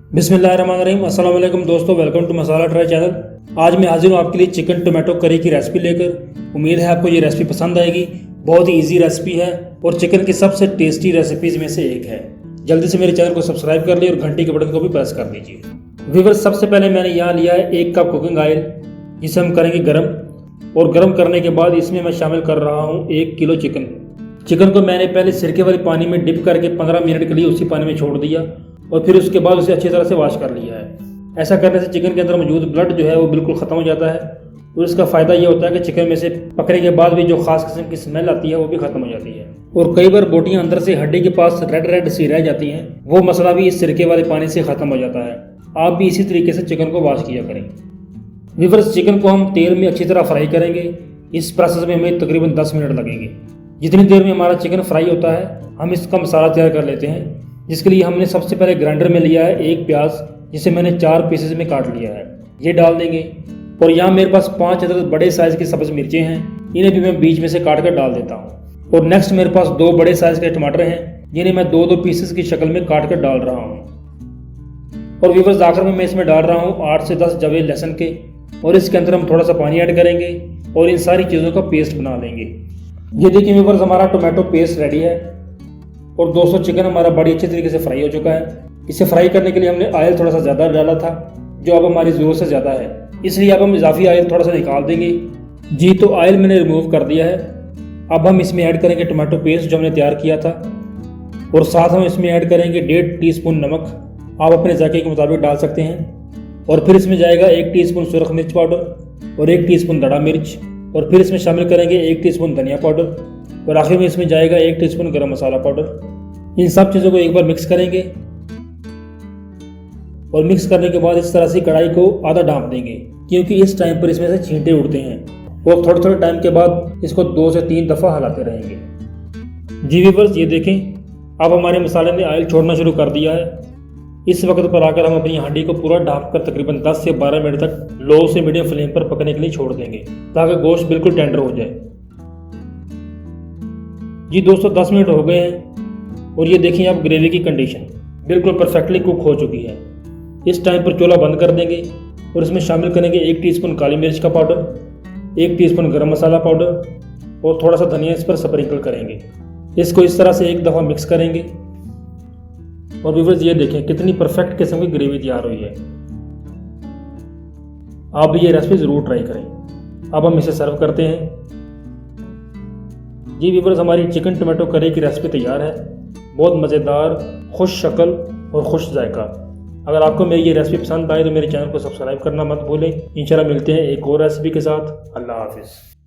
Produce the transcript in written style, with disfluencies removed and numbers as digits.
बिस्मिल्लाहिर्रहमानिर्रहीम। अस्सलाम वालेकुम दोस्तों, welcome to Masala try channel. आज मैं हाजिर हूँ आपके लिए चिकन टोमेटो करी की रेसिपी लेकर। उम्मीद है आपको ये रेसिपी पसंद आएगी। बहुत ही इजी रेसिपी है और चिकन की सबसे टेस्टी रेसिपीज में से एक है। जल्दी से मेरे चैनल को सब्सक्राइब कर लीजिए और घंटी के बटन को भी प्रेस कर दीजिए। व्यूअर्स, सबसे पहले मैंने यहाँ लिया है 1 कप कुकिंग ऑयल, जिसे हम करेंगे गर्म। और गर्म करने के बाद इसमें मैं शामिल कर रहा हूँ 1 किलो चिकन को मैंने पहले सिरके वाले पानी में डिप करके 15 मिनट के लिए उसी पानी में छोड़ दिया और फिर उसके बाद उसे अच्छी तरह से वॉश कर लिया है। ऐसा करने से चिकन के अंदर मौजूद ब्लड जो है वो बिल्कुल ख़त्म हो जाता है और इसका फ़ायदा ये होता है कि चिकन में से पकने के बाद भी जो खास किस्म की स्मेल आती है वो भी ख़त्म हो जाती है। और कई बार बोटियाँ अंदर से हड्डी के पास रेड सी रह जाती हैं, वो मसला भी इस सिरके वाले पानी से ख़त्म हो जाता है। आप भी इसी तरीके से चिकन को वॉश किया करें। व्यूअर्स, चिकन को हम तेल में अच्छी तरह फ्राई करेंगे। इस प्रोसेस में हमें तकरीबन 10 मिनट लगेंगे। जितनी देर में हमारा चिकन फ्राई होता है, हम इसका मसाला तैयार कर लेते हैं, जिसके लिए हमने सबसे पहले ग्राइंडर में लिया है 1 प्याज, जिसे मैंने 4 पीसेस में काट लिया है। ये डाल देंगे। और यहाँ मेरे पास 5 अदद बड़े साइज़ की सब्ज़ मिर्चें हैं, इन्हें भी मैं बीच में से काट कर डाल देता हूँ। और नेक्स्ट मेरे पास 2 बड़े साइज़ के टमाटर हैं, जिन्हें मैं 2-2 पीसेस की शक्ल में काट कर डाल रहा हूँ। और व्यूअर्स, आखिर में मैं इसमें डाल रहा हूँ 8 से 10 जवे लहसुन के, और इसके अंदर हम थोड़ा सा पानी ऐड करेंगे और इन सारी चीज़ों का पेस्ट बना लेंगे। ये देखिए व्यूअर्स, हमारा टोमेटो पेस्ट रेडी है। और दोस्तों, चिकन हमारा बड़ी अच्छे तरीके से फ्राई हो चुका है। इसे फ्राई करने के लिए हमने ऑयल थोड़ा सा ज़्यादा डाला था, जो अब हमारी ज़रूरत से ज़्यादा है, इसलिए अब हम इजाफी ऑयल थोड़ा सा निकाल देंगे। जी, तो ऑयल मैंने रिमूव कर दिया है। अब हम इसमें ऐड करेंगे टमाटो पेस्ट जो हमने तैयार किया था, और साथ हम इसमें ऐड करेंगे 1.5 टीस्पून नमक। आप अपने जायके के मुताबिक डाल सकते हैं। और फिर इसमें जाएगा 1 टीस्पून सुरख मिर्च पाउडर और 1 टीस्पून दड़ा मिर्च। और फिर इसमें शामिल करेंगे 1 टीस्पून धनिया पाउडर, और आखिर में इसमें जाएगा 1 टीस्पून गरम मसाला पाउडर। इन सब चीज़ों को एक बार मिक्स करेंगे और मिक्स करने के बाद इस तरह से कढ़ाई को आधा ढाँप देंगे, क्योंकि इस टाइम पर इसमें से छींटे उड़ते हैं। और थोड़े थोड़े टाइम के बाद इसको 2 से 3 दफ़ा हिलाते रहेंगे। जी व्यूअर्स, ये देखें, अब हमारे मसाले ने ऑयल छोड़ना शुरू कर दिया है। इस वक्त पर आकर हम अपनी हांडी को पूरा ढाँप कर तकरीबन 10 से 12 मिनट तक लो से मीडियम फ्लेम पर पकने के लिए छोड़ देंगे, ताकि गोश्त बिल्कुल टेंडर हो जाए। जी दोस्तों, 10 मिनट हो गए हैं और ये देखिए आप ग्रेवी की कंडीशन बिल्कुल परफेक्टली कुक हो चुकी है। इस टाइम पर चूल्हा बंद कर देंगे और इसमें शामिल करेंगे 1 टीस्पून काली मिर्च का पाउडर, 1 टीस्पून गरम मसाला पाउडर और थोड़ा सा धनिया इस पर स्प्रिंकल करेंगे। इसको इस तरह से एक दफ़ा मिक्स करेंगे। और व्यूअर्स, ये देखें कितनी परफेक्ट किस्म की ग्रेवी तैयार हुई है। आप भी ये रेसिपी ज़रूर ट्राई करें। अब हम इसे सर्व करते हैं। जी व्यूअर्स, हमारी चिकन टोमेटो करी की रेसिपी तैयार है। बहुत मज़ेदार, खुश शक्ल और खुश जायका। अगर आपको मेरी ये रेसिपी पसंद आए तो मेरे चैनल को सब्सक्राइब करना मत भूलें। इंशाल्लाह मिलते हैं एक और रेसिपी के साथ। अल्लाह हाफिज़।